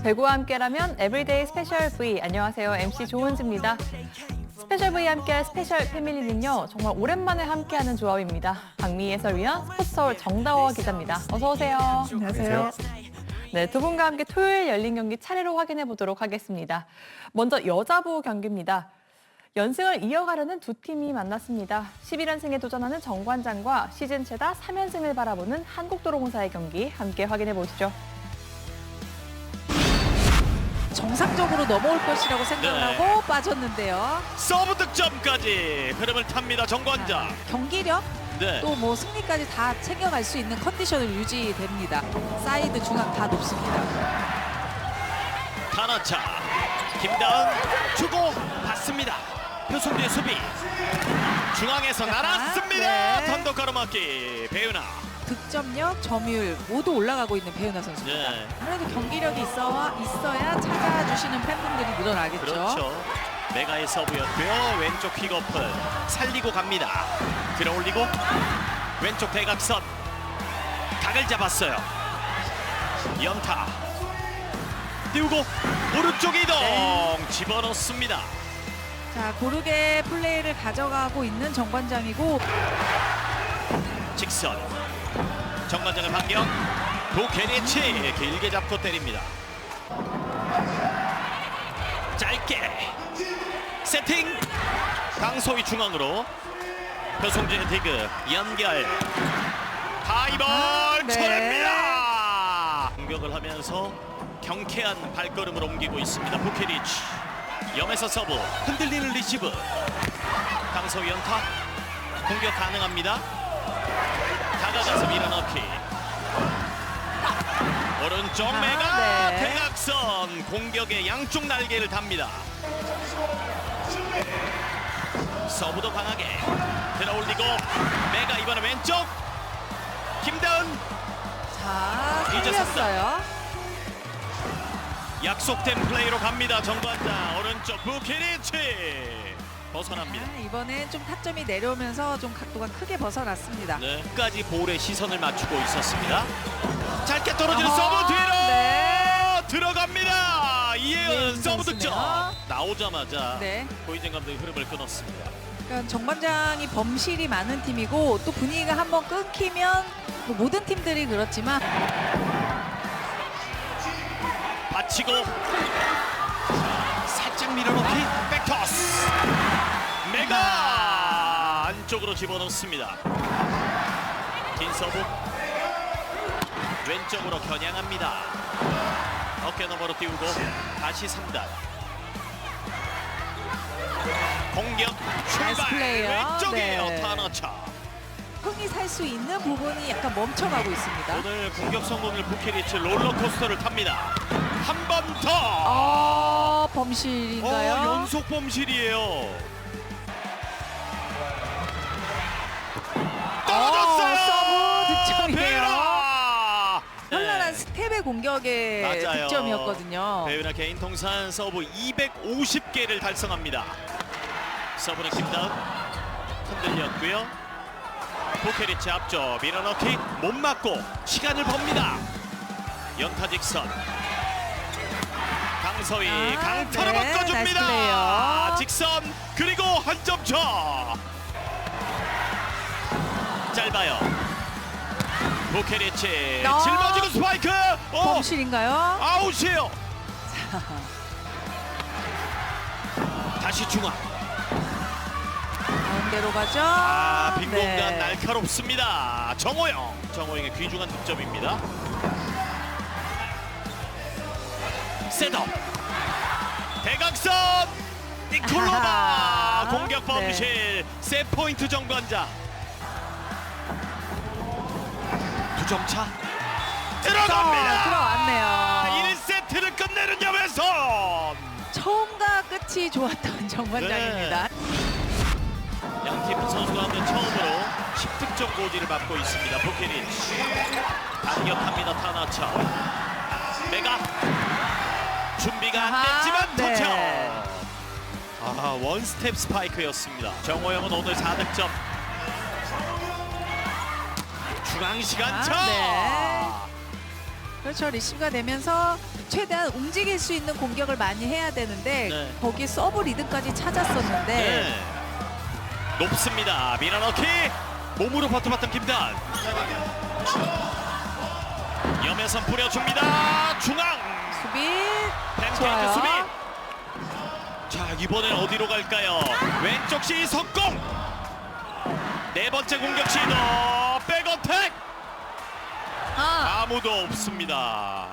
배구와 함께라면 에브리데이 스페셜 V. 안녕하세요. MC 조은지입니다. 스페셜 V와 함께할 스페셜 패밀리는요. 정말 오랜만에 함께하는 조합입니다. 박미희 해설위원, 스포츠서울 정다워 기자입니다. 어서 오세요. 안녕하세요. 네, 두 분과 함께 토요일 열린 경기 차례로 확인해 보도록 하겠습니다. 먼저 여자부 경기입니다. 연승을 이어가려는 두 팀이 만났습니다. 11연승에 도전하는 정관장과 시즌 최다 3연승을 바라보는 한국도로공사의 경기 함께 확인해 보시죠. 정상적으로 넘어올 것이라고 생각하고 빠졌는데요. 서브 득점까지 흐름을 탑니다. 정관장. 경기력 네. 또 뭐 승리까지 다 챙겨갈 수 있는 컨디션을 유지됩니다. 사이드 중앙 다 높습니다. 타나차. 김다은 주고 받습니다. 표승주의 수비. 중앙에서 날았습니다. 네. 단독 가로막기. 배윤아. 득점력, 점유율 모두 올라가고 있는 배윤아 선수입니다. 네. 아무래도 경기력이 있어야 찾아주시는 팬분들이 늘어나겠죠. 그렇죠. 메가의 서브였고요. 왼쪽 킥오프 살리고 갑니다. 들어올리고 왼쪽 대각선 각을 잡았어요. 연타 띄우고 오른쪽 이동 집어넣습니다. 자, 고르게 플레이를 가져가고 있는 정관장이고 직선 정관장의 반격 도케니치 길게 잡고 때립니다. 짧게 세팅 강소희 중앙으로 표성준의 디그 연결 하이볼 네. 쳐냅니다. 공격을 하면서 경쾌한 발걸음을 옮기고 있습니다. 부케리치 염에서 서브 흔들리는 리시브 강소희 연타 공격 가능합니다. 다가가서 밀어넣기 오른쪽 메가 네. 대각선 공격의 양쪽 날개를 답니다. 서브도 강하게 들어올리고 메가 이번에 왼쪽 김다은 자, 이제 살렸어요. 약속된 플레이로 갑니다. 정관장 오른쪽 부키리치 벗어납니다. 이번엔 좀 타점이 내려오면서 좀 각도가 크게 벗어났습니다. 네, 끝까지 볼에 시선을 맞추고 있었습니다. 짧게 떨어지는 어허, 서브 뒤로 네. 들어갑니다. 이혜연 이혜연 서브 선수네요. 득점 나오자마자 네. 고이진 감독이 흐름을 끊었습니다. 그러니까 정관장이 범실이 많은 팀이고 또 분위기가 한번 끊기면 뭐 모든 팀들이 그렇지만 받치고 살짝 밀어넣기 백토스 메가 안쪽으로 집어넣습니다. 긴 서브 왼쪽으로 겨냥합니다. 어깨 너머로 띄우고 다시 3단 공격 나이스 출발 플레이요. 왼쪽이에요. 네. 타나차 흥이 살 수 있는 부분이 약간 멈춰가고 있습니다. 오늘 공격 성공률 부케리치 롤러코스터를 탑니다. 한 번 더 범실인가요? 연속 범실이에요. 떨어졌어요. 서브 득점이에요. 배윤아. 현란한 스텝의 공격의 맞아요. 득점이었거든요. 배윤아 개인 통산 서브 250개를 달성합니다. 서브는 김다은 흔들렸고요. 포케리치 앞쪽 밀어넣기 못 맞고 시간을 법니다. 연타 직선 강서희 강타로 네. 나이스 바꿔줍니다. 플레이요. 직선 그리고 한 점 차. 짧아요. 포케리치 짊어지고 스파이크. 범실인가요? 아웃이에요. 다시 중앙. 가운데로 가죠. 빈 네. 공간 날카롭습니다. 정호영의 귀중한 득점입니다. 셋업 대각선 니콜로바 아하. 공격 범실 세 포인트 정관장 2점 차 들어갑니다. 들어왔네요. 1세트를 끝내는 염혜선. 처음과 끝이 좋았던 정관장입니다. 양팀 선수가 하는 처음으로 10득점 고지를 맡고 있습니다. 부키리치 반격합니다. 타나차 메가 준비가 안 됐지만 네. 터쳐 원스텝 스파이크였습니다. 정호영은 오늘 4득점 중앙 시간차 네. 그렇죠. 리시브가 되면서 최대한 움직일 수 있는 공격을 많이 해야 되는데 네. 거기에 서브 리듬까지 찾았었는데 네. 높습니다. 밀어넣기. 몸으로 버텨봤던 김단. 염혜선 뿌려줍니다. 중앙. 수비 팬케이크 좋아요. 수비. 자, 이번엔 어디로 갈까요? 왼쪽 시석공. 네 번째 공격 시도. 백어택. 아무도 없습니다.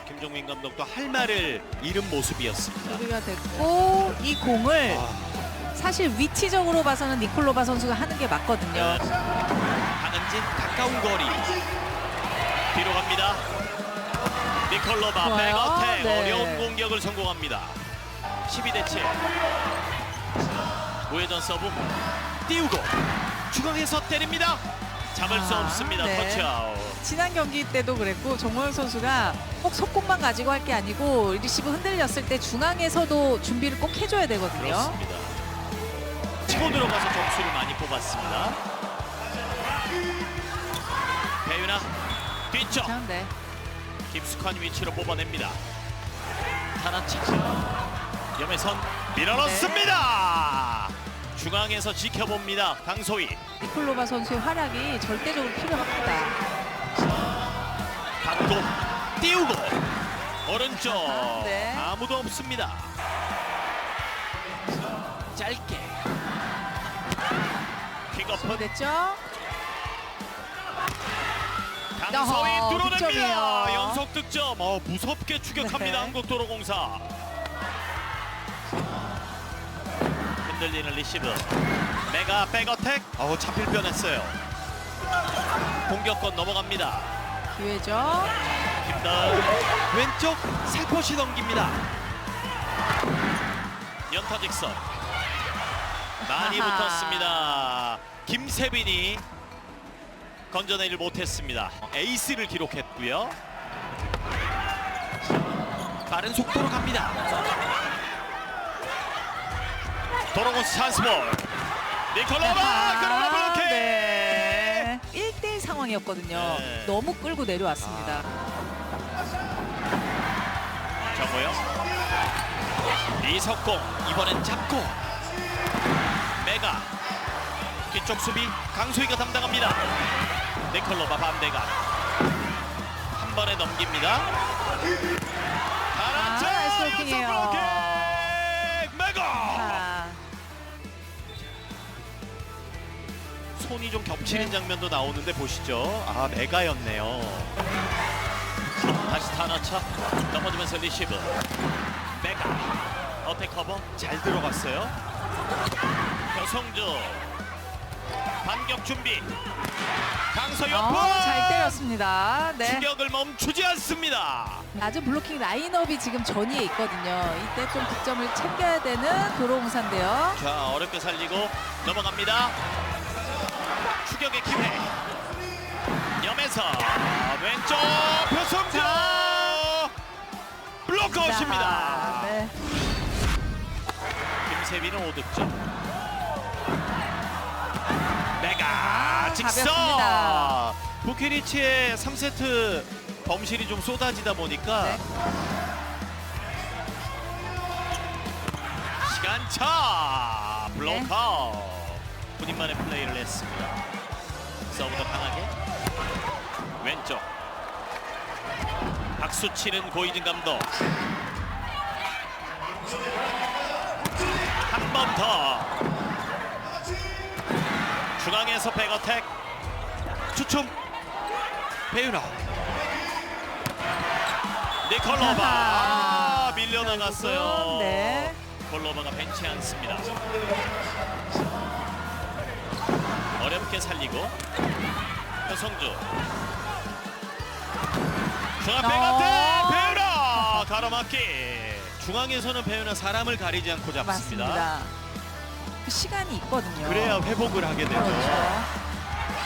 김종민 감독도 할 말을 잃은 모습이었습니다. 수비가 됐고 이 공을 아, 사실 위치적으로 봐서는 니콜로바 선수가 하는 게 맞거든요. 네. 박은진 가까운 거리. 뒤로 갑니다. 니콜로바 좋아요. 백어택. 네. 어려운 공격을 성공합니다. 12대 7. 우회전 서브 띄우고 중앙에서 때립니다. 잡을 수 아, 없습니다. 네. 터치아웃. 지난 경기 때도 그랬고 정모영 선수가 꼭 속공만 가지고 할 게 아니고 리시브 흔들렸을 때 중앙에서도 준비를 꼭 해줘야 되거든요. 그렇습니다. 치고 들어가서 점수를 많이 뽑았습니다. 배윤아 뒤쪽 네. 깊숙한 위치로 뽑아냅니다. 타나치 염혜선 밀어넣습니다. 중앙에서 지켜봅니다. 강소희. 니콜로바 선수의 활약이 절대적으로 필요합니다. 받고 띄우고 오른쪽 네. 아무도 없습니다. 짧게 킥오프 됐죠? 강소희 어허, 뚫어냅니다. 득점이에요. 연속 득점. 무섭게 추격합니다. 네. 한국도로공사. 흔들리는 리시브. 메가 백어택. 잡힐 뻔했어요. 공격권 넘어갑니다. 기회죠. 김다은 왼쪽 살포시 넘깁니다. 연타 직선 많이 아하. 붙었습니다. 김세빈이 건져내질 못했습니다. 에이스를 기록했고요. 빠른 속도로 갑니다. 도로고스 찬스볼. 니콜로바 그러나 블로킹. 네. 1대1 상황이었거든요. 네. 너무 끌고 내려왔습니다. 정우영 이석공 이번엔 잡고 메가 뒤쪽 수비 강소희가 담당합니다. 니콜로바 반대가 한 번에 넘깁니다. 나이스 가라차 블로킹이에요. 연속 블로킹 메가 아, 손이 좀 겹치는 네. 장면도 나오는데 보시죠. 메가였네요. 다시 타나차 넘어지면서 리시브 메가 어택 커버 잘 들어갔어요. 표성주 반격 준비. 강소희 오픈 잘 때렸습니다. 네. 추격을 멈추지 않습니다. 아주 블로킹 라인업이 지금 전위에 있거든요. 이때 좀 득점을 챙겨야 되는 도로공사인데요. 자, 어렵게 살리고 넘어갑니다. 추격의 기회. 염에서 왼쪽 표성주 블록아웃입니다. 네. 김세빈은 5득점. 메가 직선. 가볍습니다. 부케리치의 3세트 범실이 좀 쏟아지다 보니까 네. 시간차 블록아웃. 본인만의 플레이를 했습니다. 서브도 강하게 왼쪽 박수 치는 고이진 감독. 한 번 더 중앙에서 백어택 추춤 배윤아 니콜로바 밀려나갔어요. 네. 콜로바가 벤치에 앉습니다. 어렵게 살리고 표성주 중앙 백어택 배윤아 가로막기. 중앙에서는 배윤아 사람을 가리지 않고 잡습니다. 맞습니다. 그 시간이 있거든요. 그래야 회복을 하게 되죠. 그렇죠.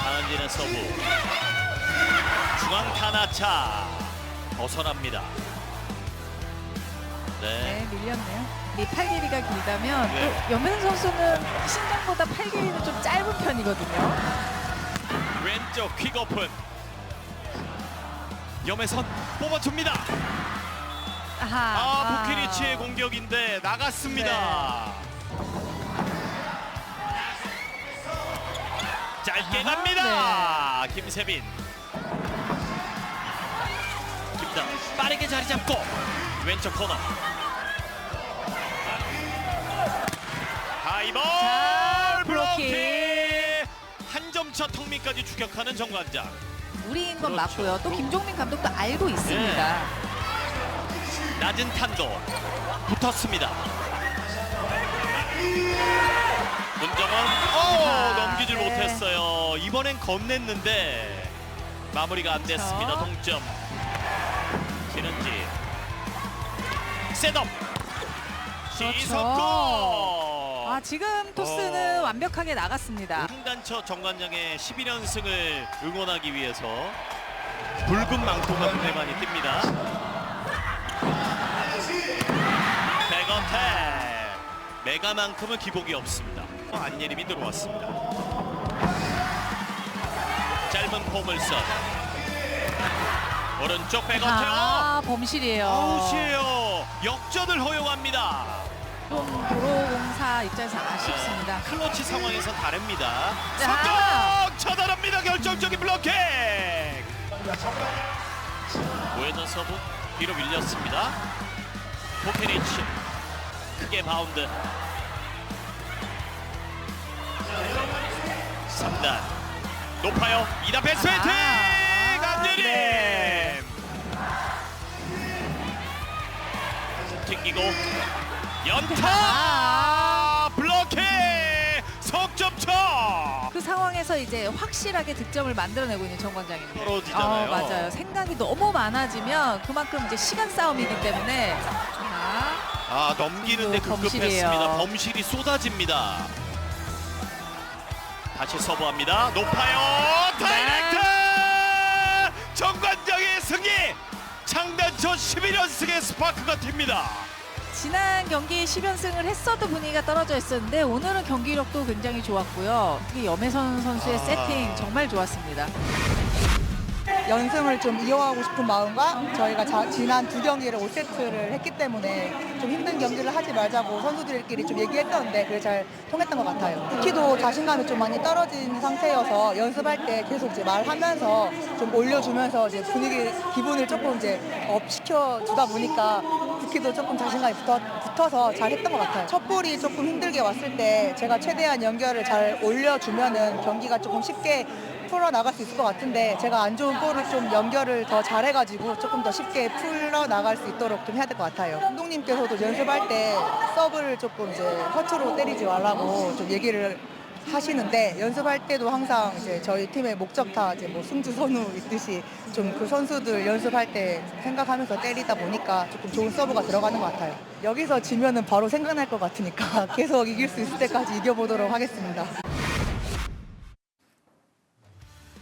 강한진의 서브 중앙 타나차 벗어납니다. 네. 네, 밀렸네요. 이 팔 길이가 길다면 네. 또 염혜선 선수는 신장보다 팔 길이는 좀 짧은 편이거든요. 왼쪽 퀵오픈 염혜선 뽑아줍니다. 아하. 부키리치의 공격인데 나갔습니다. 짧게 아하, 갑니다. 김세빈. 김다 빠르게 자리 잡고 왼쪽 코너. 하이볼 자, 블로킹. 블로킹. 한 점 차 턱밑까지 추격하는 정관장. 무리인 건 그렇죠. 맞고요. 또 김종민 감독도 알고 있습니다. 낮은 탄도 붙었습니다. 문정원 넘기질 네. 못했어요. 이번엔 건넸는데 마무리가 안 됐습니다. 그렇죠. 동점. 신은지 셋업 그렇죠. 시석고. 아, 지금 토스는 완벽하게 나갔습니다. 횡단처 정관장의 11연승을 응원하기 위해서 붉은 망토가 눈에 많이 띕니다. 백어택 메가만큼은 기복이 없습니다. 안예림이 들어왔습니다. 짧은 포물선 오른쪽 백어택 범실이에요. 아웃이에요. 역전을 허용합니다. 좀 도로공사 입장에서 아쉽습니다. 클러치 상황에서 다릅니다. 자. 성공! 처단합니다. 결정적인 블로킹. 오해전 서브 뒤로 밀렸습니다. 포케리치 크게 바운드. 3단 높아요. 2단 패스 혜택. 안예림 네. 튕기고 연타 블로킹 석점차. 그 상황에서 이제 확실하게 득점을 만들어내고 있는 정관장입니다. 떨어지잖아요. 맞아요. 생각이 너무 많아지면 그만큼 이제 시간 싸움이기 때문에 넘기는데 이거 급급했습니다. 범실이에요. 범실이 쏟아집니다. 다시 서브합니다. 높아요. 다이렉트 정관장의 승리. 창단초 11연승의 스파크가 튑니다. 지난 경기 10연승을 했어도 분위기가 떨어져 있었는데 오늘은 경기력도 굉장히 좋았고요. 특히 염혜선 선수의 세팅 정말 좋았습니다. 연승을 좀 이어가고 싶은 마음과 저희가 지난 두 경기를 5세트를 했기 때문에 좀 힘든 경기를 하지 말자고 선수들끼리 좀 얘기했었는데 그게 잘 통했던 것 같아요. 특히도 자신감이 좀 많이 떨어진 상태여서 연습할 때 계속 이제 말하면서 좀 올려주면서 이제 기분을 조금 이제 업 시켜주다 보니까 부키도 조금 자신감이 붙어서 잘 했던 것 같아요. 첫 볼이 조금 힘들게 왔을 때 제가 최대한 연결을 잘 올려주면은 경기가 조금 쉽게 풀어나갈 수 있을 것 같은데 제가 안 좋은 볼을 좀 연결을 더 잘해가지고 조금 더 쉽게 풀어나갈 수 있도록 좀 해야 될 것 같아요. 감독님께서도 연습할 때 서브를 조금 이제 허투루 때리지 말라고 좀 얘기를 하시는데 연습할 때도 항상 이제 저희 팀의 목적타 이제 뭐 승주 선우 있듯이 좀 그 선수들 연습할 때 생각하면서 때리다 보니까 조금 좋은 서브가 들어가는 것 같아요. 여기서 지면은 바로 생각날 것 같으니까 계속 이길 수 있을 때까지 이겨보도록 하겠습니다.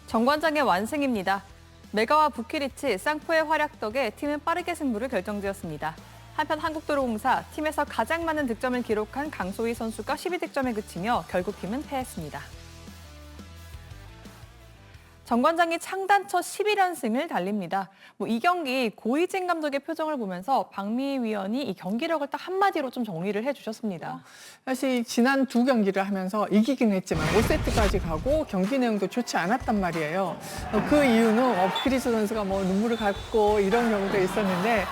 정관장의 완승입니다. 메가와 부키리치, 쌍포의 활약 덕에 팀은 빠르게 승부를 결정지었습니다. 한편 한국도로공사 팀에서 가장 많은 득점을 기록한 강소희 선수가 12득점에 그치며 결국 팀은 패했습니다. 정관장이 창단 첫 11연승을 달립니다. 이 경기 고이진 감독의 표정을 보면서 박미희 위원이 이 경기력을 딱 한마디로 좀 정리를 해주셨습니다. 사실 지난 두 경기를 하면서 이기긴 했지만 5세트까지 가고 경기 내용도 좋지 않았단 말이에요. 그 이유는 부키리치 선수가 뭐 눈물을 갖고 이런 경우도 있었는데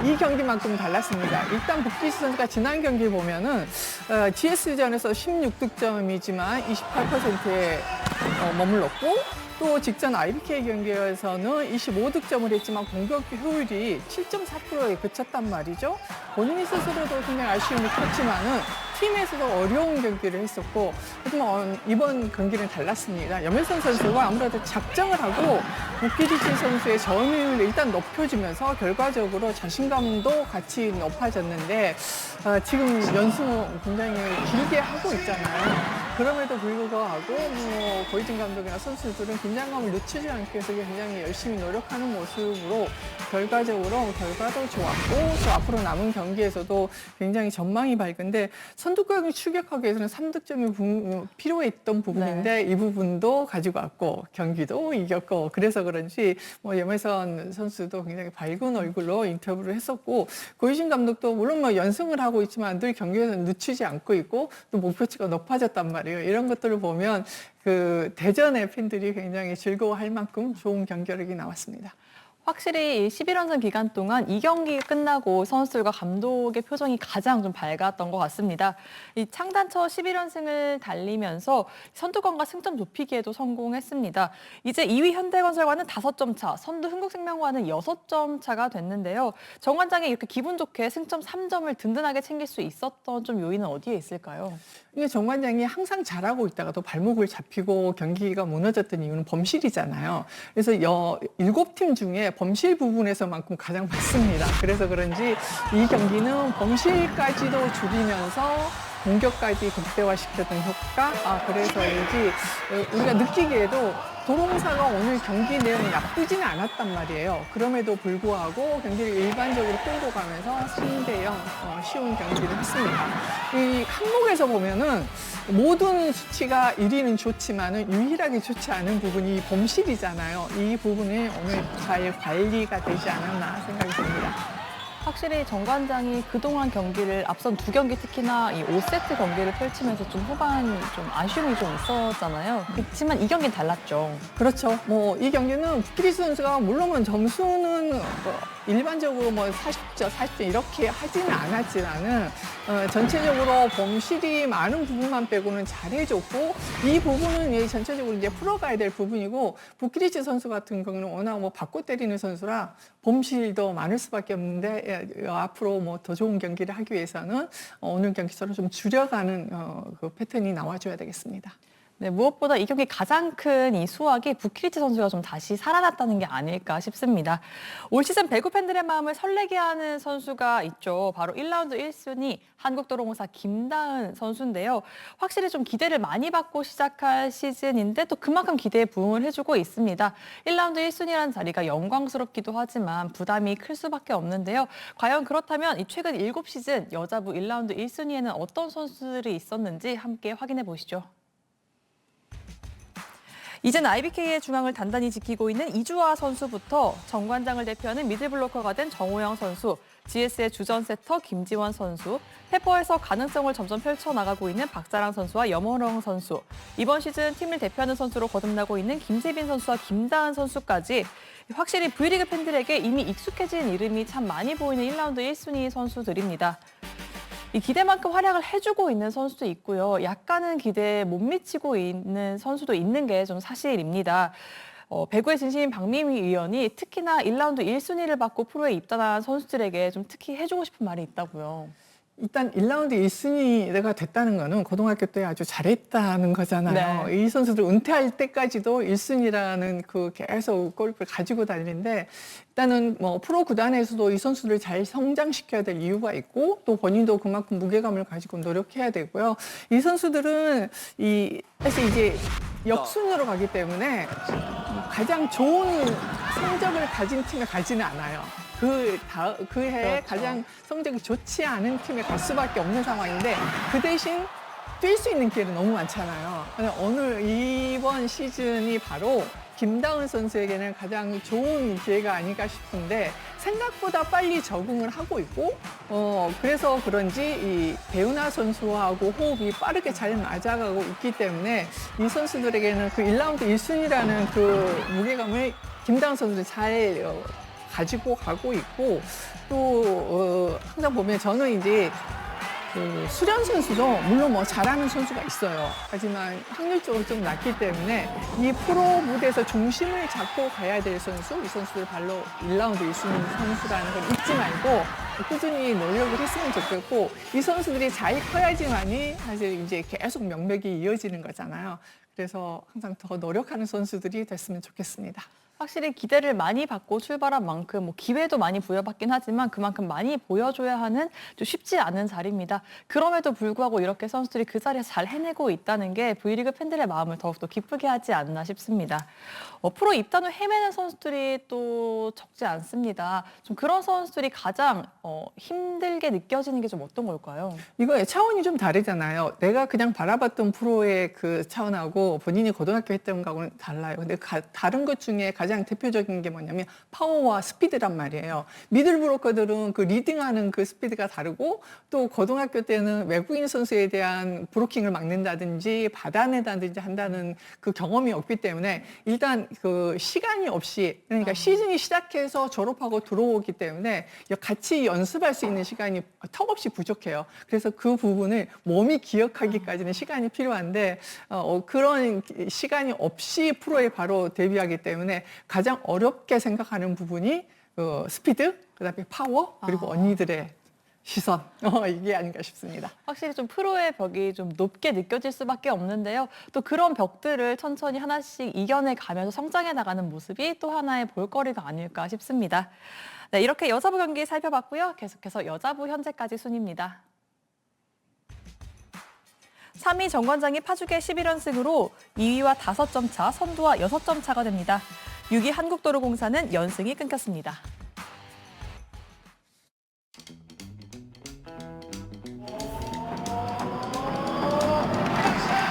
이 경기만큼 달랐습니다. 일단 부키리치 선수가 지난 경기 보면은 GS전에서 16득점이지만 28%에 머물렀고 또 직전 IBK 경기에서는 25득점을 했지만 공격 효율이 7.4%에 그쳤단 말이죠. 본인이 스스로도 굉장히 아쉬움이 컸지만은 팀에서도 어려운 경기를 했었고 하지만 이번 경기는 달랐습니다. 염혜선 선수가 아무래도 작정을 하고 부키리치 선수의 점유율을 일단 높여주면서 결과적으로 자신감도 같이 높아졌는데 지금 연승을 굉장히 길게 하고 있잖아요. 그럼에도 불구하고 뭐 고이진 감독이나 선수들은 긴장감을 늦추지 않기 위해서 굉장히 열심히 노력하는 모습으로 결과도 좋았고 또 앞으로 남은 경기에서도 굉장히 전망이 밝은데 선두권을 추격하기 위해서는 3득점이 필요했던 부분인데 이 부분도 가지고 왔고 경기도 이겼고 그래서 그런지 뭐 염혜선 선수도 굉장히 밝은 얼굴로 인터뷰를 했었고 고이진 감독도 물론 뭐 연승을 하고 있지만 늘 경기에서 늦추지 않고 있고 또 목표치가 높아졌단 말이에요. 이런 것들을 보면 그 대전의 팬들이 굉장히 즐거워할 만큼 좋은 경기력이 나왔습니다. 확실히 이 11연승 기간 동안 이 경기가 끝나고 선수들과 감독의 표정이 가장 좀 밝았던 것 같습니다. 이 창단 첫 11연승을 달리면서 선두권과 승점 좁히기에도 성공했습니다. 이제 2위 현대건설과는 5점 차, 선두 흥국생명과는 6점 차가 됐는데요. 정 관장이 이렇게 기분 좋게 승점 3점을 든든하게 챙길 수 있었던 좀 요인은 어디에 있을까요? 이게 정 관장이 항상 잘하고 있다가도 발목을 잡히고 경기가 무너졌던 이유는 범실이잖아요. 그래서 7팀 중에 범실 부분에서만큼 가장 많습니다. 그래서 그런지 이 경기는 범실까지도 줄이면서 공격까지 극대화시켰던 효과? 그래서인지 우리가 느끼기에도 도롱사가 오늘 경기 내용이 나쁘지는 않았단 말이에요. 그럼에도 불구하고 경기를 일반적으로 끌고 가면서 3대0 쉬운 경기를 했습니다. 이 항목에서 보면은 모든 수치가 1위는 좋지만은 유일하게 좋지 않은 부분이 범실이잖아요. 이 부분이 오늘 잘 관리가 되지 않았나 생각이 듭니다. 확실히 정 관장이 그동안 경기를 앞선 2경기 특히나 이 5세트 경기를 펼치면서 좀 후반 좀 아쉬움이 좀 있었잖아요. 그렇지만 이 경기는 달랐죠. 그렇죠. 뭐 이 경기는 부키리스 선수가 물론 점수는 일반적으로 뭐 40점, 40점 이렇게 하지는 않았지만은 전체적으로 범실이 많은 부분만 빼고는 잘해줬고 이 부분은 전체적으로 이제 풀어가야 될 부분이고 부키리스 선수 같은 경우는 워낙 뭐 받고 때리는 선수라 범실도 많을 수밖에 없는데 앞으로 뭐 더 좋은 경기를 하기 위해서는 오늘 경기처럼 좀 줄여가는 그 패턴이 나와줘야 되겠습니다. 네, 무엇보다 이 경기 가장 큰 이 수확이 부키리치 선수가 좀 다시 살아났다는 게 아닐까 싶습니다. 올 시즌 배구 팬들의 마음을 설레게 하는 선수가 있죠. 바로 1라운드 1순위 한국도로공사 김다은 선수인데요. 확실히 좀 기대를 많이 받고 시작할 시즌인데 또 그만큼 기대에 부응을 해주고 있습니다. 1라운드 1순위라는 자리가 영광스럽기도 하지만 부담이 클 수밖에 없는데요. 과연 그렇다면 이 최근 7시즌 여자부 1라운드 1순위에는 어떤 선수들이 있었는지 함께 확인해 보시죠. 이젠 IBK의 중앙을 단단히 지키고 있는 이주아 선수부터 정 관장을 대표하는 미들블로커가 된 정호영 선수, GS의 주전 세터 김지원 선수, 페퍼에서 가능성을 점점 펼쳐나가고 있는 박자랑 선수와 염원홍 선수, 이번 시즌 팀을 대표하는 선수로 거듭나고 있는 김세빈 선수와 김다은 선수까지 확실히 V리그 팬들에게 이미 익숙해진 이름이 참 많이 보이는 1라운드 1순위 선수들입니다. 이 기대만큼 활약을 해주고 있는 선수도 있고요. 약간은 기대에 못 미치고 있는 선수도 있는 게 좀 사실입니다. 배구의 진심인 박미미 위원이 특히나 1라운드 1순위를 받고 프로에 입단한 선수들에게 좀 특히 해주고 싶은 말이 있다고요. 일단 1라운드 1순위가 됐다는 거는 고등학교 때 아주 잘했다는 거잖아요. 네. 이 선수들 은퇴할 때까지도 1순위라는 그 계속 골프를 가지고 다니는데 일단은 뭐 프로 구단에서도 이 선수를 잘 성장시켜야 될 이유가 있고 또 본인도 그만큼 무게감을 가지고 노력해야 되고요. 이 선수들은 사실 이제 역순으로 가기 때문에 가장 좋은 성적을 가진 팀에 가지는 않아요. 그 해에 그렇죠. 가장 성적이 좋지 않은 팀에 갈 수밖에 없는 상황인데 그 대신 뛸 수 있는 기회는 너무 많잖아요. 오늘 이번 시즌이 바로 김다은 선수에게는 가장 좋은 기회가 아닐까 싶은데 생각보다 빨리 적응을 하고 있고 그래서 그런지 이 배우나 선수하고 호흡이 빠르게 잘 맞아가고 있기 때문에 이 선수들에게는 그 1라운드 1순위라는 그 무게감을 김다은 선수는 잘 가지고 가고 있고 또 항상 보면 저는 이제 그 수련 선수도 물론 뭐 잘하는 선수가 있어요. 하지만 확률적으로 좀 낮기 때문에 이 프로 무대에서 중심을 잡고 가야 될 선수, 이 선수들 발로 1라운드 1순위 선수라는 걸 잊지 말고 꾸준히 노력을 했으면 좋겠고 이 선수들이 잘 커야지만이 사실 이제 계속 명맥이 이어지는 거잖아요. 그래서 항상 더 노력하는 선수들이 됐으면 좋겠습니다. 확실히 기대를 많이 받고 출발한 만큼 뭐 기회도 많이 부여받긴 하지만 그만큼 많이 보여줘야 하는 좀 쉽지 않은 자리입니다. 그럼에도 불구하고 이렇게 선수들이 그 자리에서 잘 해내고 있다는 게 V리그 팬들의 마음을 더욱더 기쁘게 하지 않나 싶습니다. 프로 입단 후 헤매는 선수들이 또 적지 않습니다. 좀 그런 선수들이 가장 힘들게 느껴지는 게 좀 어떤 걸까요? 이거의 차원이 좀 다르잖아요. 내가 그냥 바라봤던 프로의 그 차원하고 본인이 고등학교 했던 거하고는 달라요. 근데 다른 것 중에 가장 대표적인 게 뭐냐면 파워와 스피드란 말이에요. 미들 브로커들은 그 리딩하는 그 스피드가 다르고 또 고등학교 때는 외국인 선수에 대한 브로킹을 막는다든지 받아내다든지 한다는 그 경험이 없기 때문에 일단 그 시간이 없이 그러니까 시즌이 시작해서 졸업하고 들어오기 때문에 같이 연습할 수 있는 시간이 턱없이 부족해요. 그래서 그 부분을 몸이 기억하기까지는 시간이 필요한데 그런 시간이 없이 프로에 바로 데뷔하기 때문에 가장 어렵게 생각하는 부분이 스피드, 그다음에 파워, 그리고 언니들의 시선 이게 아닌가 싶습니다. 확실히 좀 프로의 벽이 좀 높게 느껴질 수밖에 없는데요. 또 그런 벽들을 천천히 하나씩 이겨내 가면서 성장해 나가는 모습이 또 하나의 볼거리가 아닐까 싶습니다. 네, 이렇게 여자부 경기 살펴봤고요. 계속해서 여자부 현재까지 순입니다. 3위 정관장이 파죽의 11연승으로 2위와 5점 차, 선두와 6점 차가 됩니다. 6위 한국도로공사는 연승이 끊겼습니다.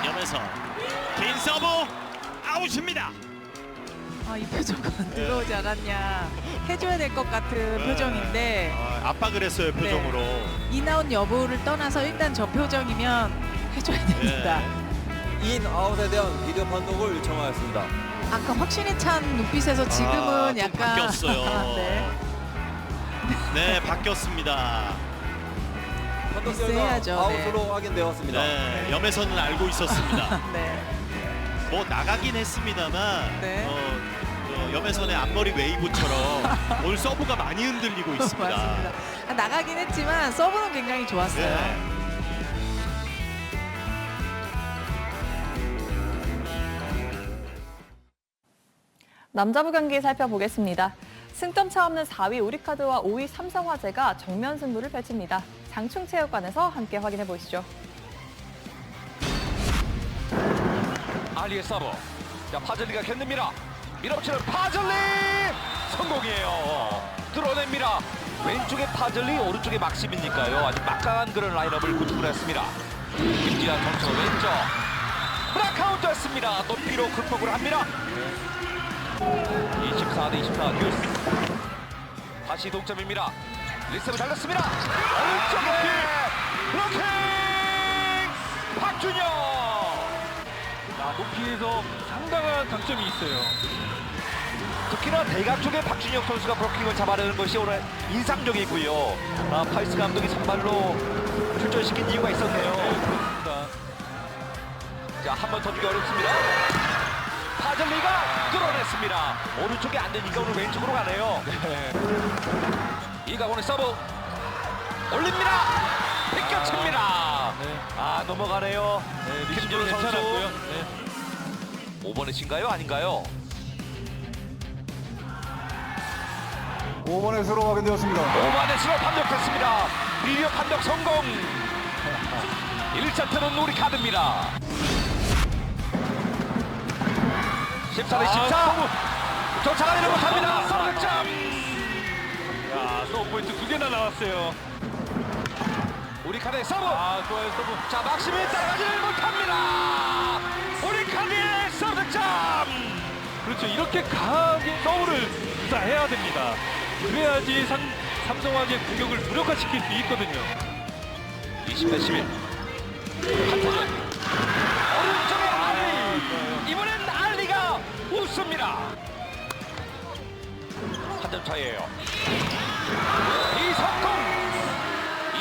염혜선 개인 서브 아웃입니다. 이 표정은 들어오지 않았냐 해줘야 될 것 같은 표정인데 압박을 했어요, 표정으로. 인아웃 여부를 떠나서 일단 저 표정이면 해줘야 됩니다. 인아웃에 대한 비디오 판독을 요청하였습니다. 아까 확신에 찬 눈빛에서 지금은 좀 약간 바뀌었어요. 네. 네, 바뀌었습니다. 판독 미스 결과 해야죠. 아웃으로 확인되었습니다. 네, 염혜선은 알고 있었습니다. 네. 뭐 나가긴 했습니다만 네. 염혜선의 앞머리 웨이브처럼 오늘 서브가 많이 흔들리고 있습니다. 맞습니다. 나가긴 했지만 서브는 굉장히 좋았어요. 네. 남자부 경기 살펴보겠습니다. 승점 차 없는 4위 우리카드와 5위 삼성화재가 정면 승부를 펼칩니다. 장충체육관에서 함께 확인해 보시죠. 알리의 서브. 자, 파즐리가 견딥니다. 밀어붙이는 파즐리 성공이에요. 뚫어냅니다. 왼쪽에 파즐리, 오른쪽에 막심이니까요. 아주 막강한 그런 라인업을 구축을 했습니다. 김지한 선수 왼쪽 브라카운트였습니다. 높이로 극복을 합니다. 24대24 뉴스. 다시 동점입니다. 리세브 잘렸습니다. 오른쪽에 블로킹 박준영. 높이에서 상당한 강점이 있어요. 특히나 대각 쪽에 박준혁 선수가 브로킹을 잡아내는 것이 오늘 인상적이고요. 파이스 감독이 선발로 출전시킨 이유가 있었네요. 그렇습니다. 자, 한 번 더 주기 어렵습니다. 파즐리가 뚫어냈습니다. 오른쪽이 안 되니까 오늘 왼쪽으로 가네요. 이가곤의 서브 올립니다. 비껴칩니다. 넘어가네요. 김준호 선수. 5번의 신가요? 아닌가요? 5번의 수로 확인되었습니다. 5번의 수로 판독했습니다. 비디오 판독 성공. 1차트는 우리 카드입니다. 14대14. 쫓아가려고 못합니다. 서브득점. 서브 포인트 2개나 나왔어요. 우리 카드의 서브. 좋아요, 서브. 자, 막심이 따라가지를 못합니다. 우리 카드의 서브득점. 그렇죠. 이렇게 강하게 서브를 해야 됩니다. 그래야지 삼성화재 공격을 무력화시킬 수 있거든요. 20대11. 한타전. 오른쪽에 알리. 이번엔 알리가 웃습니다. 한 점 차이에요. 이석동.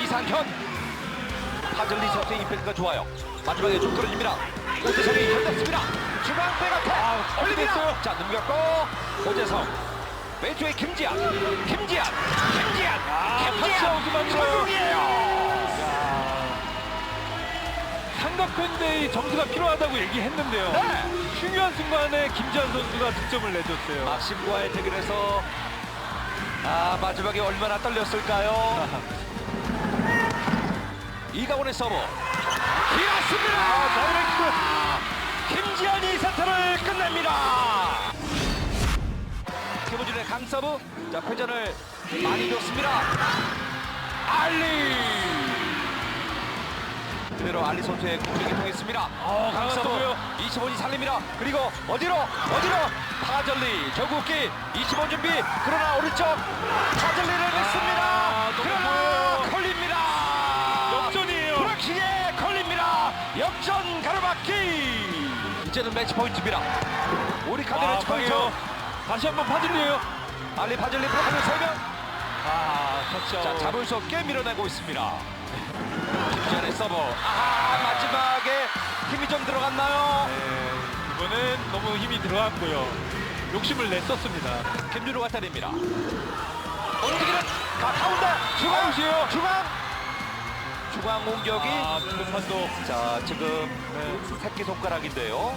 이상현. 파즐리 선수의 임팩트가 좋아요. 마지막에 좀 끌어집니다. 오재성이 견뎠습니다. 중앙 백어택 올립니다. 자, 넘겼고 오재성. 왼쪽에 김지한. 김지한 성공이에요. 삼각편대의 충분히 점수가 필요하다고 얘기했는데요. 네. 중요한 순간에 김지한 선수가 득점을 내줬어요. 막심과의 대결에서 마지막에 얼마나 떨렸을까요? 이강원의 서브 길었습니다. 다이렉트. 김지한이 세트를 끝냅니다. 김우준의 강서브. 자, 회전을 많이 줬습니다. 알리. 그대로 알리 선수의 공격이 통했습니다. 강서브 강서브요. 25이 살립니다. 그리고 어디로 파절리 저국기 25 준비. 그러나 오른쪽 파절리를 넣습니다. 너무 그러나 보여요. 걸립니다. 역전이에요. 브로킹에 걸립니다. 역전 가로막기. 이제는 매치 포인트입니다. 우리 카드 매치 포인트. 방해요. 다시 한번 파질리에요. 알리 파절리 브로킹을 3명. 터치아웃. 자, 잡을 수 없게 밀어내고 있습니다. 김지한의 서브. 마지막에 힘이 좀 들어갔나요? 네, 이번엔 너무 힘이 들어갔고요. 욕심을 냈었습니다. 김준호가 때립니다. 움직이는 가운데 아웃이에요. 중앙 공격이. 등판도. 자, 지금 새끼 손가락인데요.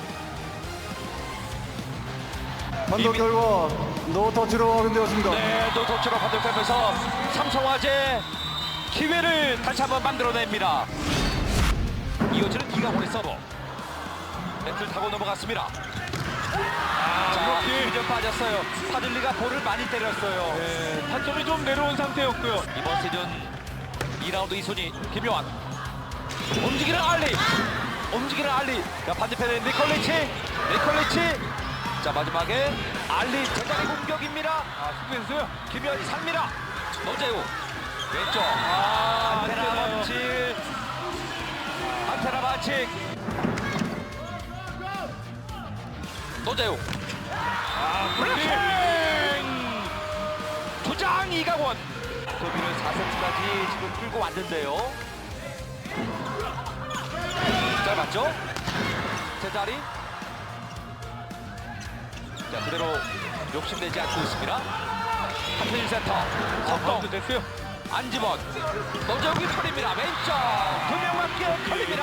판독 결과 노터치로 확인되었습니다. 네, 노터치로 판독되면서 삼성화재 기회를 다시 한번 만들어냅니다. 이어지는 이강원의 서브. 네트를 타고 넘어갔습니다. 자, 이렇게. 힘이 좀 빠졌어요. 파들리가 볼을 많이 때렸어요. 네, 타점이 좀 내려온 상태였고요. 이번 시즌 2라운드 2순위 김요한. 움직이는 알리. 자, 반대편에 니콜리치. 자, 마지막에 알리 제자리 공격입니다. 수고했어요. 김요한이 삽니다. 노재우 왼쪽. 안테나 반칙. 안테나 반칙. 노재우. 블로킹. 주장 이강원. 도비를 4세트까지 지금 끌고 왔는데요. 짧았죠? 제자리. 자, 그대로 욕심내지 않고 있습니다. 한필 센터. 석동. 됐어요. 안지원. 노재욱이 털립니다. 왼쪽. 2명 맞게 털립니다.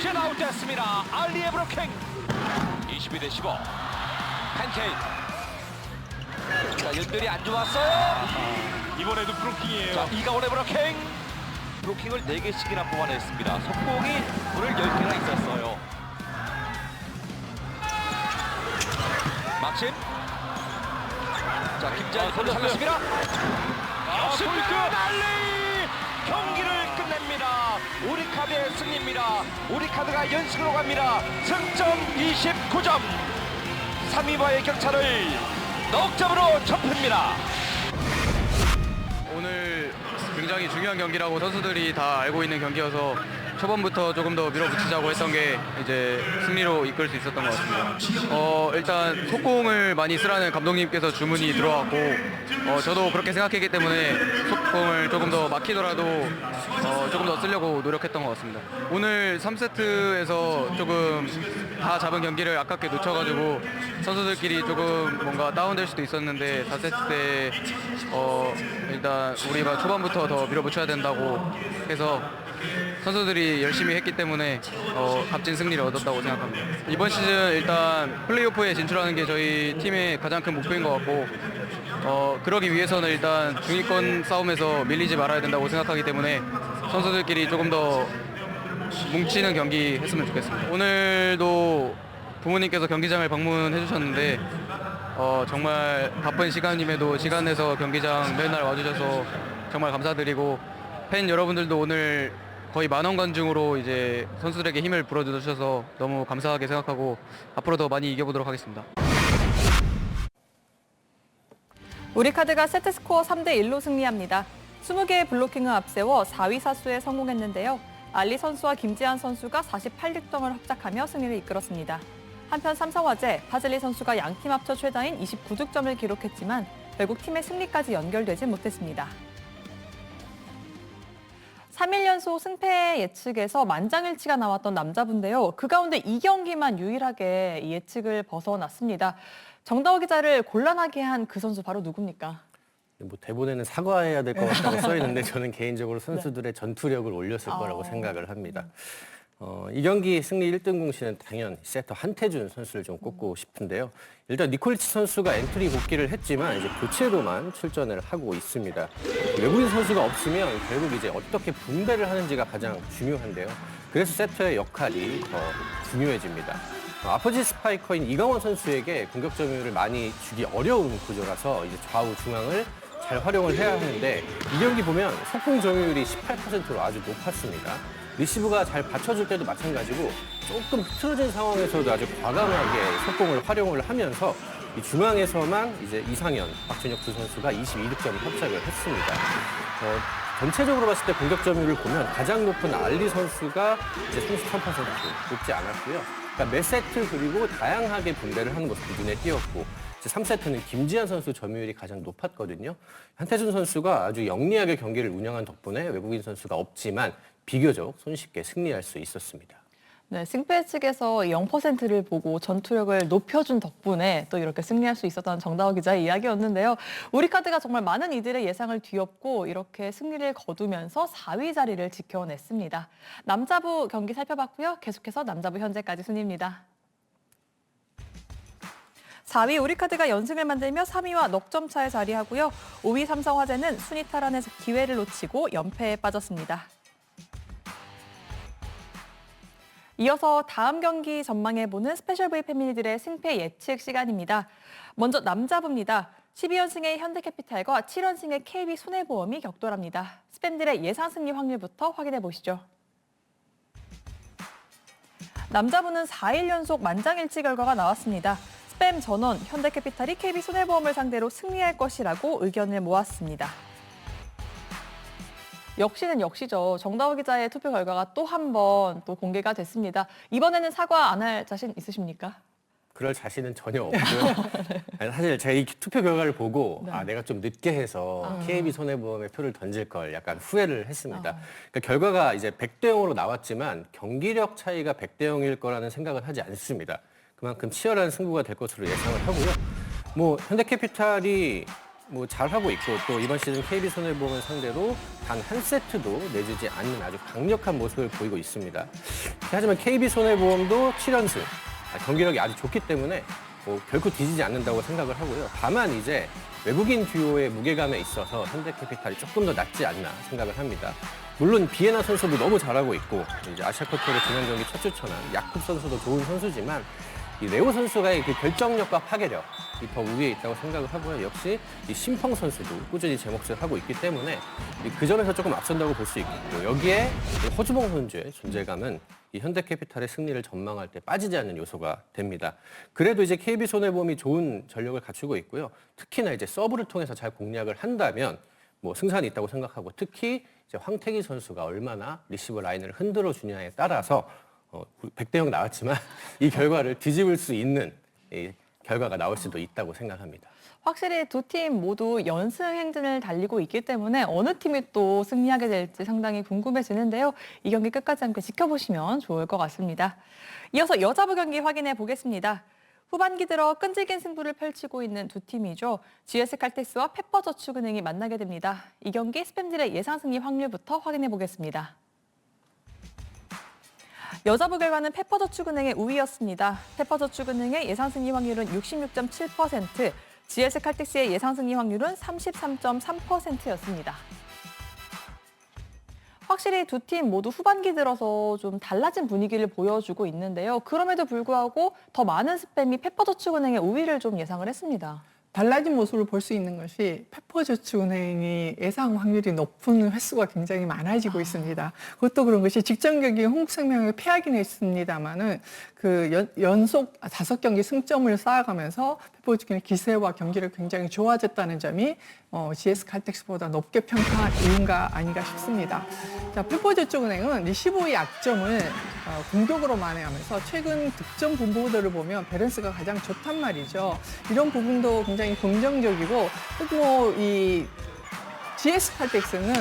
슛아웃 됐습니다. 알리의 브로킹. 22대 15. 팬케인. 자, 연결이 안 좋았어요. 이번에도 브로킹이에요. 자, 이강원의 브로킹. 브로킹을 4개씩이나 뽑아냈습니다. 속공이 불을 10개나 있었어요. 막심. 자, 김지한 손을 살렸습니다. 역시 포인트. 날리 경기를 끝냅니다. 우리카드의 승리입니다. 우리카드가 연승으로 갑니다. 승점 29점. 3위와의 격차를 넉 점으로 좁힙니다. 오늘 굉장히 중요한 경기라고 선수들이 다 알고 있는 경기여서 초반부터 조금 더 밀어붙이자고 했던 게 이제 승리로 이끌 수 있었던 것 같습니다. 일단 속공을 많이 쓰라는 감독님께서 주문이 들어왔고 저도 그렇게 생각했기 때문에 속공을 조금 더 막히더라도 조금 더 쓰려고 노력했던 것 같습니다. 오늘 3세트에서 조금 다 잡은 경기를 아깝게 놓쳐가지고 선수들끼리 조금 뭔가 다운될 수도 있었는데 4세트 때 일단 우리가 초반부터 더 밀어붙여야 된다고 해서 선수들이 열심히 했기 때문에 값진 승리를 얻었다고 생각합니다. 이번 시즌 일단 플레이오프에 진출하는 게 저희 팀의 가장 큰 목표인 것 같고 그러기 위해서는 일단 중위권 싸움에서 밀리지 말아야 된다고 생각하기 때문에 선수들끼리 조금 더 뭉치는 경기 했으면 좋겠습니다. 오늘도 부모님께서 경기장을 방문해 주셨는데 정말 바쁜 시간임에도 시간 내서 경기장 매날 와주셔서 정말 감사드리고 팬 여러분들도 오늘 거의 만원 관중으로 이제 선수들에게 힘을 불어주셔서 너무 감사하게 생각하고 앞으로 더 많이 이겨보도록 하겠습니다. 우리카드가 세트스코어 3대1로 승리합니다. 20개의 블로킹을 앞세워 4위 사수에 성공했는데요. 알리 선수와 김지한 선수가 48득점을 합작하며 승리를 이끌었습니다. 한편 삼성화재, 파즐리 선수가 양팀 합쳐 최다인 29득점을 기록했지만 결국 팀의 승리까지 연결되지 못했습니다. 3일 연속 승패 예측에서 만장일치가 나왔던 남자분인데요. 그 가운데 이 경기만 유일하게 이 예측을 벗어났습니다. 정다워 기자를 곤란하게 한 그 선수 바로 누굽니까? 뭐 대본에는 사과해야 될 것 같다고 써 있는데 저는 개인적으로 선수들의 전투력을 올렸을 거라고 생각을 합니다. 이 경기 승리 1등 공신은 당연 세터 한태준 선수를 좀 꼽고 싶은데요. 일단 니콜리치 선수가 엔트리 복귀를 했지만 이제 교체로만 출전을 하고 있습니다. 외국인 선수가 없으면 결국 이제 어떻게 분배를 하는지가 가장 중요한데요. 그래서 세터의 역할이 더 중요해집니다. 아퍼지 스파이커인 이강원 선수에게 공격 점유율을 많이 주기 어려운 구조라서 이제 좌우 중앙을 잘 활용을 해야 하는데 이 경기 보면 속공 점유율이 18%로 아주 높았습니다. 리시브가 잘 받쳐줄 때도 마찬가지고 조금 흐트러진 상황에서도 아주 과감하게 속공을 활용을 하면서 이 중앙에서만 이제 이상현, 박준혁 두 선수가 22득점을 합작을 했습니다. 전체적으로 봤을 때 공격 점유율을 보면 가장 높은 알리 선수가 이제 33% 높지 않았고요. 그러니까 매 세트 그리고 다양하게 분배를 하는 모습이 눈에 띄었고 3세트는 김지한 선수 점유율이 가장 높았거든요. 한태준 선수가 아주 영리하게 경기를 운영한 덕분에 외국인 선수가 없지만 비교적 손쉽게 승리할 수 있었습니다. 네, 승패 측에서 0%를 보고 전투력을 높여준 덕분에 또 이렇게 승리할 수 있었다는 정다호 기자의 이야기였는데요. 우리카드가 정말 많은 이들의 예상을 뒤엎고 이렇게 승리를 거두면서 4위 자리를 지켜냈습니다. 남자부 경기 살펴봤고요. 계속해서 남자부 현재까지 순위입니다. 4위 우리카드가 연승을 만들며 3위와 넉 점 차에 자리하고요. 5위 삼성화재는 순위 탈환에서 기회를 놓치고 연패에 빠졌습니다. 이어서 다음 경기 전망해보는 스페셜 V 패밀리들의 승패 예측 시간입니다. 먼저 남자부입니다. 12연승의 현대캐피탈과 7연승의 KB손해보험이 격돌합니다. 스팸들의 예상 승리 확률부터 확인해 보시죠. 남자부는 4일 연속 만장일치 결과가 나왔습니다. 스팸 전원, 현대캐피탈이 KB손해보험을 상대로 승리할 것이라고 의견을 모았습니다. 역시는 역시죠. 정다호 기자의 투표 결과가 또 한 번 또 공개가 됐습니다. 이번에는 사과 안 할 자신 있으십니까? 그럴 자신은 전혀 없고요. 아니, 사실 제가 이 투표 결과를 보고 네. 내가 좀 늦게 해서 KB손해보험에 표를 던질 걸 약간 후회를 했습니다. 그러니까 결과가 이제 100대 0으로 나왔지만 경기력 차이가 100대 0일 거라는 생각은 하지 않습니다. 그만큼 치열한 승부가 될 것으로 예상을 하고요. 뭐 현대캐피탈이 뭐 잘하고 있고 또 이번 시즌 KB손해보험을 상대로 단 한 세트도 내주지 않는 아주 강력한 모습을 보이고 있습니다. 하지만 KB손해보험도 7연승, 경기력이 아주 좋기 때문에 뭐 결코 뒤지지 않는다고 생각을 하고요. 다만 이제 외국인 듀오의 무게감에 있어서 현대캐피탈이 조금 더 낫지 않나 생각을 합니다. 물론 비에나 선수도 너무 잘하고 있고 이제 아시아컵으로 지난 경기 첫 출전한 야쿱 선수도 좋은 선수지만 이 레오 선수의 그 결정력과 파괴력이 더 우위에 있다고 생각을 하고요. 역시 이 심펑 선수도 꾸준히 제 몫을 하고 있기 때문에 그 점에서 조금 앞선다고 볼 수 있고 여기에 허주봉 선수의 존재감은 이 현대캐피탈의 승리를 전망할 때 빠지지 않는 요소가 됩니다. 그래도 이제 KB손해보험이 좋은 전력을 갖추고 있고요. 특히나 이제 서브를 통해서 잘 공략을 한다면 뭐 승산이 있다고 생각하고 특히 이제 황태기 선수가 얼마나 리시브 라인을 흔들어 주냐에 따라서 100대 0 나왔지만 이 결과를 뒤집을 수 있는 이 결과가 나올 수도 있다고 생각합니다. 확실히 두 팀 모두 연승 행진을 달리고 있기 때문에 어느 팀이 또 승리하게 될지 상당히 궁금해지는데요. 이 경기 끝까지 함께 지켜보시면 좋을 것 같습니다. 이어서 여자부 경기 확인해 보겠습니다. 후반기 들어 끈질긴 승부를 펼치고 있는 두 팀이죠. GS칼텍스와 페퍼저축은행이 만나게 됩니다. 이 경기 스팸들의 예상 승리 확률부터 확인해 보겠습니다. 여자부 결과는 페퍼저축은행의 우위였습니다. 페퍼저축은행의 예상 승리 확률은 66.7%, GS칼텍스의 예상 승리 확률은 33.3%였습니다. 확실히 두 팀 모두 후반기 들어서 좀 달라진 분위기를 보여주고 있는데요. 그럼에도 불구하고 더 많은 스팸이 페퍼저축은행의 우위를 좀 예상을 했습니다. 달라진 모습을 볼 수 있는 것이 페퍼저축은행이 예상 확률이 높은 횟수가 굉장히 많아지고 있습니다. 그것도 그런 것이 직전 경기 홍국생명에 패하긴 했습니다만은 그 연속 5경기 승점을 쌓아가면서 페퍼저축은행의 기세와 경기를 굉장히 좋아졌다는 점이 GS칼텍스보다 높게 평가한 이유가 아닌가 싶습니다. 자, 페퍼저축은행은 리시브의 약점을 공격으로 만회하면서 최근 득점 분포들을 보면 밸런스가 가장 좋단 말이죠. 이런 부분도 굉장히 긍정적이고 또 이 GS칼텍스는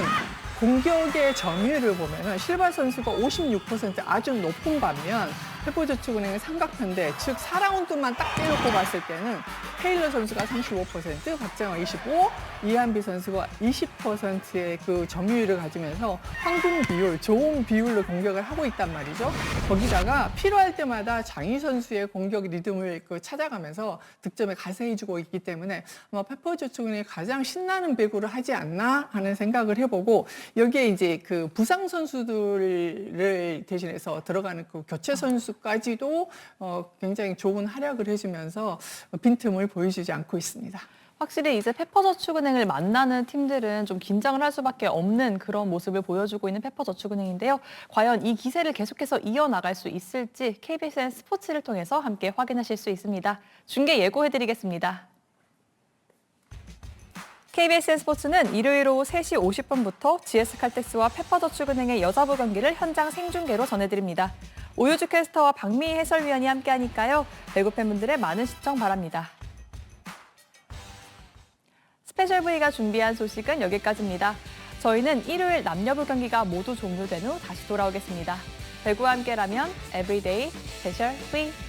공격의 점유율을 보면은 실발 선수가 56% 아주 높은 반면 페퍼저축은행의 삼각편대 즉 4라운드만 딱 빼놓고 봤을 때는 테일러 선수가 35%, 박정아 25%, 이한비 선수가 20%의 그 점유율을 가지면서 황금 비율, 좋은 비율로 공격을 하고 있단 말이죠. 거기다가 필요할 때마다 장희 선수의 공격 리듬을 찾아가면서 득점에 가세해주고 있기 때문에 아마 페퍼저축은행이 가장 신나는 배구를 하지 않나 하는 생각을 해보고, 여기에 이제 그 부상 선수들을 대신해서 들어가는 그 교체 선수까지도 굉장히 좋은 활약을 해주면서 빈틈을 보여주지 않고 있습니다. 확실히 이제 페퍼저축은행을 만나는 팀들은 좀 긴장을 할 수밖에 없는 그런 모습을 보여주고 있는 페퍼저축은행인데요. 과연 이 기세를 계속해서 이어나갈 수 있을지 KBSN 스포츠를 통해서 함께 확인하실 수 있습니다. 중계 예고해드리겠습니다. KBSN 스포츠는 일요일 오후 3시 50분부터 GS칼텍스와 페퍼저축은행의 여자부 경기를 현장 생중계로 전해드립니다. 오유주 캐스터와 박미희 해설위원이 함께하니까요. 배구 팬분들의 많은 시청 바랍니다. 스페셜 V가 준비한 소식은 여기까지입니다. 저희는 일요일 남녀부 경기가 모두 종료된 후 다시 돌아오겠습니다. 배구와 함께라면 에브리데이 스페셜 V.